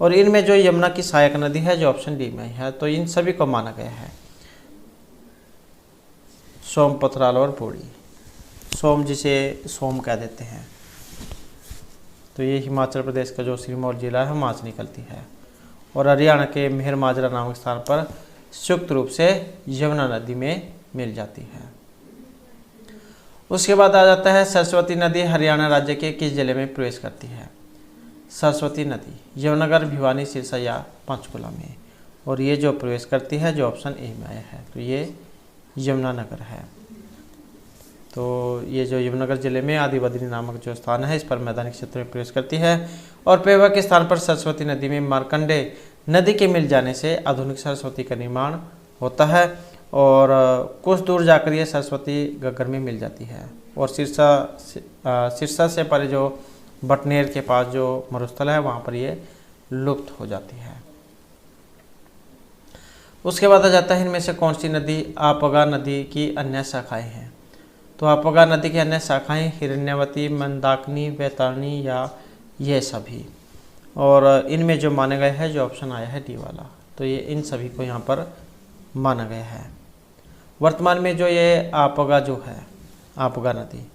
और इनमें जो यमुना की सहायक नदी है जो ऑप्शन डी में है, तो इन सभी को माना गया है, सोम, पथराला और बूढ़ी। सोम जिसे सोम कह देते हैं, तो ये हिमाचल प्रदेश का जो सिरमौर जिला है वहाँ से निकलती है और हरियाणा के मेहर माजरा नामक स्थान पर संयुक्त रूप से यमुना नदी में मिल जाती है। उसके बाद आ जाता है सरस्वती नदी हरियाणा राज्य के किस जिले में प्रवेश करती है। सरस्वती नदी यमुनानगर, भिवानी, सिरसा या पंचकुला में। और ये जो प्रवेश करती है जो ऑप्शन ए में आया है तो ये यमुनानगर है। तो ये जो यमुनानगर जिले में आदि बद्री नामक जो स्थान है इस पर मैदानी क्षेत्र में प्रवेश करती है। और पेवा के स्थान पर सरस्वती नदी में मार्कंडे नदी के मिल जाने से आधुनिक सरस्वती का निर्माण होता है और कुछ दूर जाकर ये सरस्वती गग्गर में मिल जाती है। और सिरसा से परे जो बटनेर के पास जो मरुस्थल है वहाँ पर ये लुप्त हो जाती है। उसके बाद आ जाता है इनमें से कौन सी नदी आपगा नदी की अन्य शाखाएं हैं। तो आपगा नदी की अन्य शाखाएं हिरण्यवती, मंदाकिनी, वैतरणी या ये सभी। और इनमें जो माने गए हैं जो ऑप्शन आया है डी वाला, तो ये इन सभी को यहाँ पर माना गया है। वर्तमान में जो ये आपगा जो है, आपगा नदी,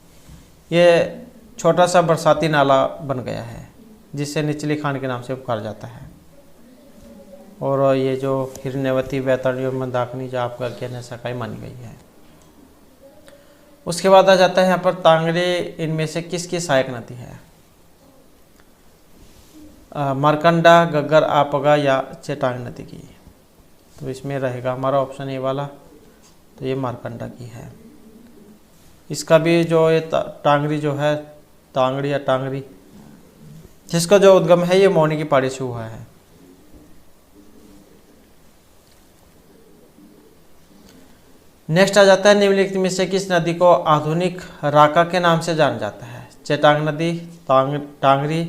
ये छोटा सा बरसाती नाला बन गया है जिससे निचली खान के नाम से पुकारा जाता है। और ये जो हिरण्यवती, वैतरणी और मंदाकिनी जो आपगा की अन्य शाखाएं मानी गई है। उसके बाद आ जाता है यहाँ पर तांगड़ी इनमें से किसकी सहायक नदी है। मारकंडा, गग्गर, आपगा या चेटांग नदी की। तो इसमें रहेगा हमारा ऑप्शन ए वाला, तो ये मारकंडा की है। इसका भी जो ये टांगरी जो है, तांगड़ी या टांगरी, जिसका जो उद्गम है ये मौनी की पहाड़ी से हुआ है। नेक्स्ट आ जाता है निम्नलिखित में से किस नदी को आधुनिक राका के नाम से जाना जाता है। चेटांग नदी, टांगरी,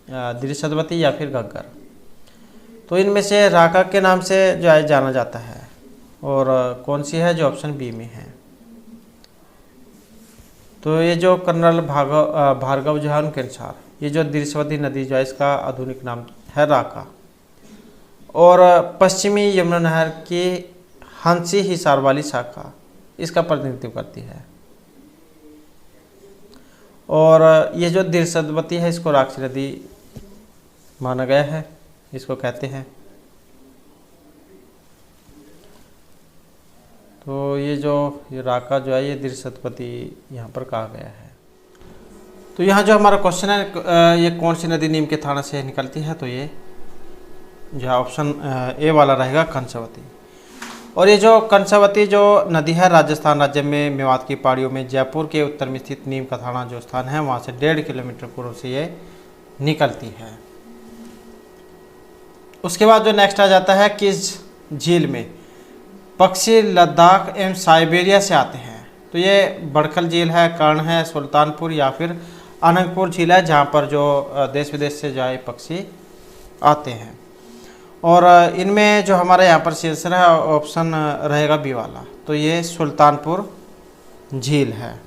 द्रिशदवती या फिर गग्गर। तो इनमें से राका के नाम से जो है जाना जाता है और कौन सी है जो ऑप्शन बी में है। तो ये जो कर्नल भार्गव जो है उनके अनुसार ये जो द्रिशदवती नदी जो है इसका आधुनिक नाम है राका और पश्चिमी यमुना नहर की हंसी हिसार वाली शाखा इसका प्रतिनिधित्व करती है। और ये जो द्रिशदवती है इसको राक्षसी नदी माना गया है, इसको कहते हैं। तो ये जो ये राका जो है ये द्रिशदवती यहाँ पर कहा गया है। तो यहाँ जो हमारा क्वेश्चन है ये कौन सी नदी नीम के थाना से निकलती है, तो ये जो ऑप्शन ए वाला रहेगा कंसावती। और ये जो कंसावती जो नदी है राजस्थान राज्य में मेवात की पहाड़ियों में जयपुर के उत्तर में स्थित नीम का थाना जो स्थान है वहाँ से 1.5 किलोमीटर पूर्व से ये निकलती है। उसके बाद जो नेक्स्ट आ जाता है किस झील में पक्षी लद्दाख एवं साइबेरिया से आते हैं। तो ये बड़खल झील है, कर्ण है, सुल्तानपुर या फिर अनंतपुर झील है जहाँ पर जो देश विदेश से जो है पक्षी आते हैं। और इनमें जो हमारा यहाँ पर शीर्षक है ऑप्शन रहेगा बी वाला, तो ये सुल्तानपुर झील है।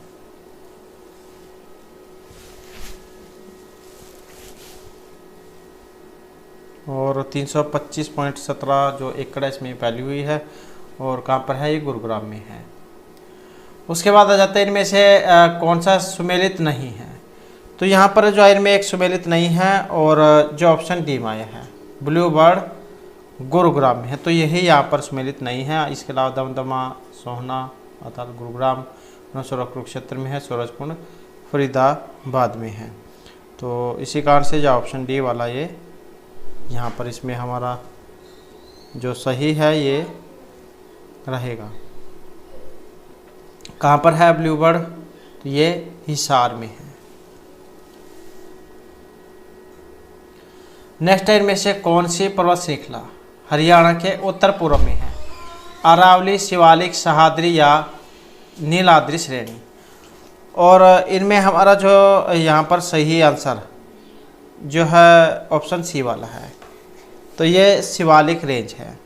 और 325.17 जो एकड़ इसमें वैल्यू हुई है और कहाँ पर है, ये गुरुग्राम में है। उसके बाद आ जाता है इनमें से कौन सा सुमेलित नहीं है। तो यहाँ पर जो इनमें एक सुमेलित नहीं है और जो ऑप्शन डी में आया है ब्लू बर्ड गुरुग्राम में है, तो यही यहाँ पर सुमेलित नहीं है। इसके अलावा दमदमा, सोहना अर्थात गुरुग्राम, नौशेरा कुरुक्षेत्र में है, सूरजकुंड फरीदाबाद में है। तो इसी कारण से जो ऑप्शन डी वाला ये यहाँ पर इसमें हमारा जो सही है ये रहेगा। कहाँ पर है ब्लू बर्ड, तो ये हिसार में है। नेक्स्ट है इनमें से कौन सी पर्वत श्रृंखला हरियाणा के उत्तर पूर्व में है। अरावली, शिवालिक, सह्याद्री या नीलाद्रि श्रेणी। और इनमें हमारा जो यहाँ पर सही आंसर जो है ऑप्शन सी वाला है, तो ये शिवालिक रेंज है।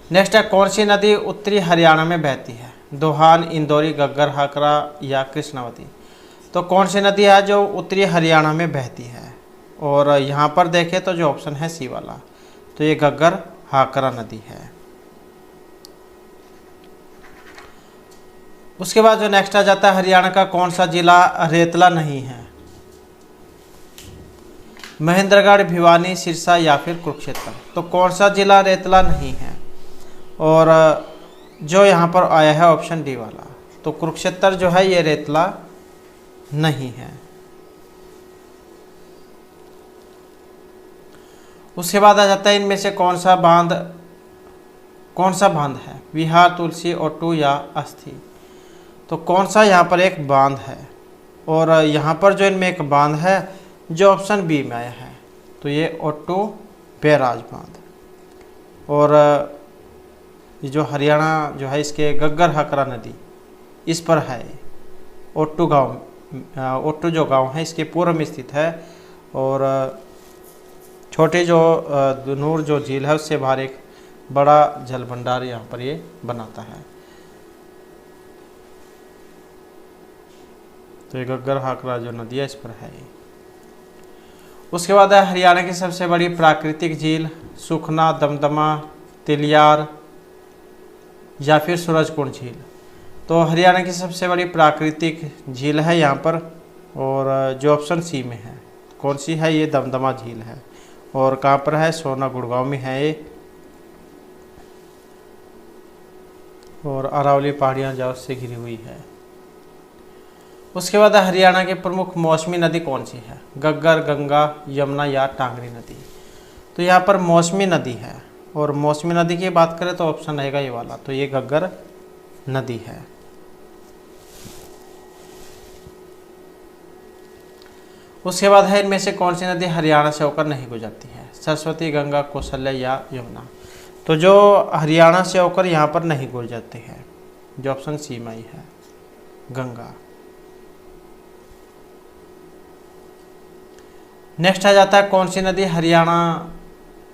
नेक्स्ट है कौन सी नदी उत्तरी हरियाणा में बहती है। दोहान, इंदौरी, गग्गर, हाकरा या कृष्णावती। तो कौन सी नदी है जो उत्तरी हरियाणा में बहती है, और यहाँ पर देखें तो जो ऑप्शन है सी वाला, तो ये गग्गर हाकरा नदी है। उसके बाद जो नेक्स्ट आ जाता है हरियाणा का कौन सा जिला रेतला नहीं है। महेंद्रगढ़, भिवानी, सिरसा या फिर कुरुक्षेत्र। तो कौन सा जिला रेतला नहीं है, और जो यहाँ पर आया है ऑप्शन डी वाला, तो कुरुक्षेत्र जो है ये रेतला नहीं है। उसके बाद आ जाता है इनमें से कौन सा बांध है, विहार, तुलसी, ओटू या अस्थि। तो कौन सा यहाँ पर एक बांध है, और यहाँ पर जो इनमें एक बांध है जो ऑप्शन बी में आया है, तो ये ओटू बैराज बांध। और ये जो हरियाणा जो है इसके गग्गर हकरा नदी इस पर है। ओटू जो गांव है इसके पूर्व में स्थित है, और छोटे जो दुनूर जो झील है उससे बाहर एक बड़ा जल भंडार यहाँ पर ये बनाता है। तो ये गग्गर हाकरा जो नदी है इस पर है। उसके बाद है हरियाणा की सबसे बड़ी प्राकृतिक झील, सुखना, दमदमा, तिलियार या फिर सूरजकुंड झील। तो हरियाणा की सबसे बड़ी प्राकृतिक झील है यहाँ पर, और जो ऑप्शन सी में है, कौन सी है, ये दमदमा झील है। और कहाँ पर है, सोना गुड़गांव में है ये, और अरावली पहाड़ियाँ जो उससे घिरी हुई है। उसके बाद हरियाणा की प्रमुख मौसमी नदी कौन सी है, गग्गर, गंगा, यमुना या टांगरी नदी। तो यहाँ पर मौसमी नदी है, और मौसमी नदी की बात करें तो ऑप्शन रहेगा ये वाला, तो ये गग्गर नदी है। उसके बाद है इनमें से कौन सी नदी हरियाणा से होकर नहीं गुजरती है, सरस्वती, गंगा, कौशल्या या यमुना। तो जो हरियाणा से होकर यहाँ पर नहीं गुजरती है, जो ऑप्शन सी में ही है, गंगा। नेक्स्ट आ जाता है कौन सी नदी हरियाणा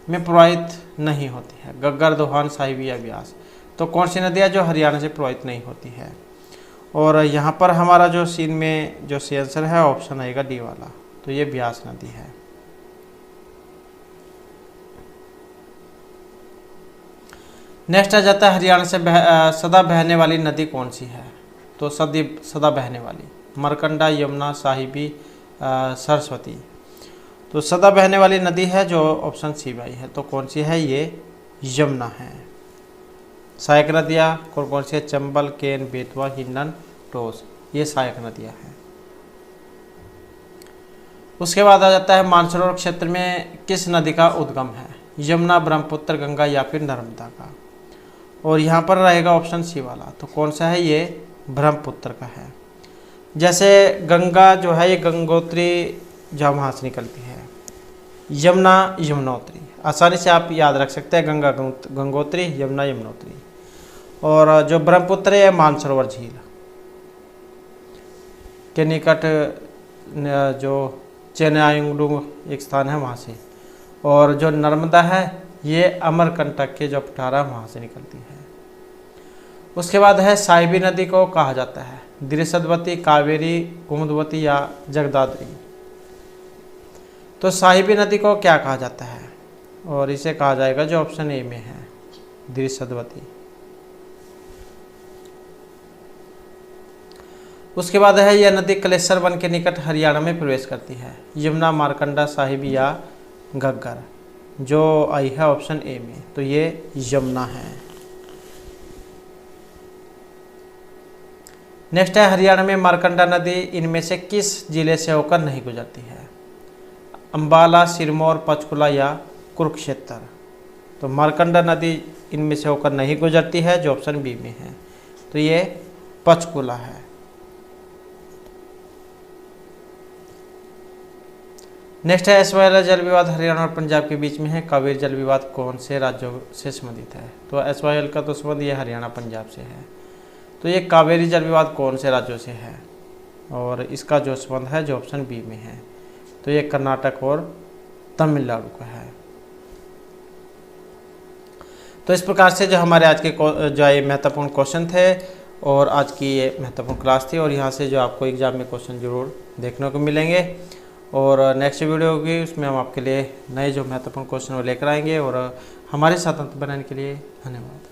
में प्रवाहित नहीं होती है, गग्गर, दोहान, साहिबी या ब्यास। तो कौन सी नदी है जो हरियाणा से प्रवाहित नहीं होती है, और यहाँ पर हमारा जो सीन में जो सी आंसर है ऑप्शन आएगा डी वाला, तो ये ब्यास नदी है। नेक्स्ट आ जाता है हरियाणा से सदा बहने वाली नदी कौन सी है। तो सदा बहने वाली, मरकंडा, यमुना, साहिबी, सरस्वती। तो सदा बहने वाली नदी है जो ऑप्शन सी भाई है, तो कौन सी है, ये यमुना है। सहायक नदियाँ कौन सी है, चंबल, केन, बेतवा, हिंडन, टोस, ये सहायक नदियाँ हैं। उसके बाद आ जाता है मानसरोवर क्षेत्र में किस नदी का उद्गम है, यमुना, ब्रह्मपुत्र, गंगा या फिर नर्मदा का। और यहाँ पर रहेगा ऑप्शन सी वाला, तो कौन सा है, ये ब्रह्मपुत्र का है। जैसे गंगा जो है ये गंगोत्री जहाँ वहाँ से निकलती है, यमुना यमुनोत्री, आसानी से आप याद रख सकते हैं, गंगा गंगोत्री, यमुना यमुनोत्री। और जो ब्रह्मपुत्र है मानसरोवर झील के निकट जो चेनायुंगडू एक स्थान है वहाँ से। और जो नर्मदा है ये अमरकंटक के जो पठारा वहाँ से निकलती है। उसके बाद है साहिबी नदी को कहा जाता है, द्रिशदवती, कावेरी, कुमुदवती या जगदात्री। तो साहिबी नदी को क्या कहा जाता है, और इसे कहा जाएगा जो ऑप्शन ए में है, द्रिशदवती। उसके बाद है यह नदी कलेसर वन के निकट हरियाणा में प्रवेश करती है, यमुना, मारकंडा, साहिबी या गग्गर। जो आई है ऑप्शन ए में, तो ये यमुना है। नेक्स्ट है हरियाणा में मारकंडा नदी इनमें से किस जिले से होकर नहीं गुजरती है, अंबाला, सिरमौर, पंचकुला या कुरुक्षेत्र। तो मारकंडा नदी इनमें से होकर नहीं गुजरती है, जो ऑप्शन बी में है, तो ये पंचकुला है। नेक्स्ट है एसवाईएल जल विवाद हरियाणा और पंजाब के बीच में है, कावेरी जल विवाद कौन से राज्यों से संबंधित है। तो एसवाईएल का तो संबंध ये हरियाणा पंजाब से है। तो ये कावेरी जल विवाद कौन से राज्यों से है, और इसका जो संबंध है जो ऑप्शन बी में है, तो ये कर्नाटक और तमिलनाडु का है। तो इस प्रकार से जो हमारे आज के जो ये महत्वपूर्ण क्वेश्चन थे और आज की ये महत्वपूर्ण क्लास थी, और यहाँ से जो आपको एग्जाम में क्वेश्चन जरूर देखने को मिलेंगे। और नेक्स्ट वीडियो होगी उसमें हम आपके लिए नए जो महत्वपूर्ण क्वेश्चन वो लेकर आएंगे। और हमारे साथ अंत बनाने के लिए धन्यवाद।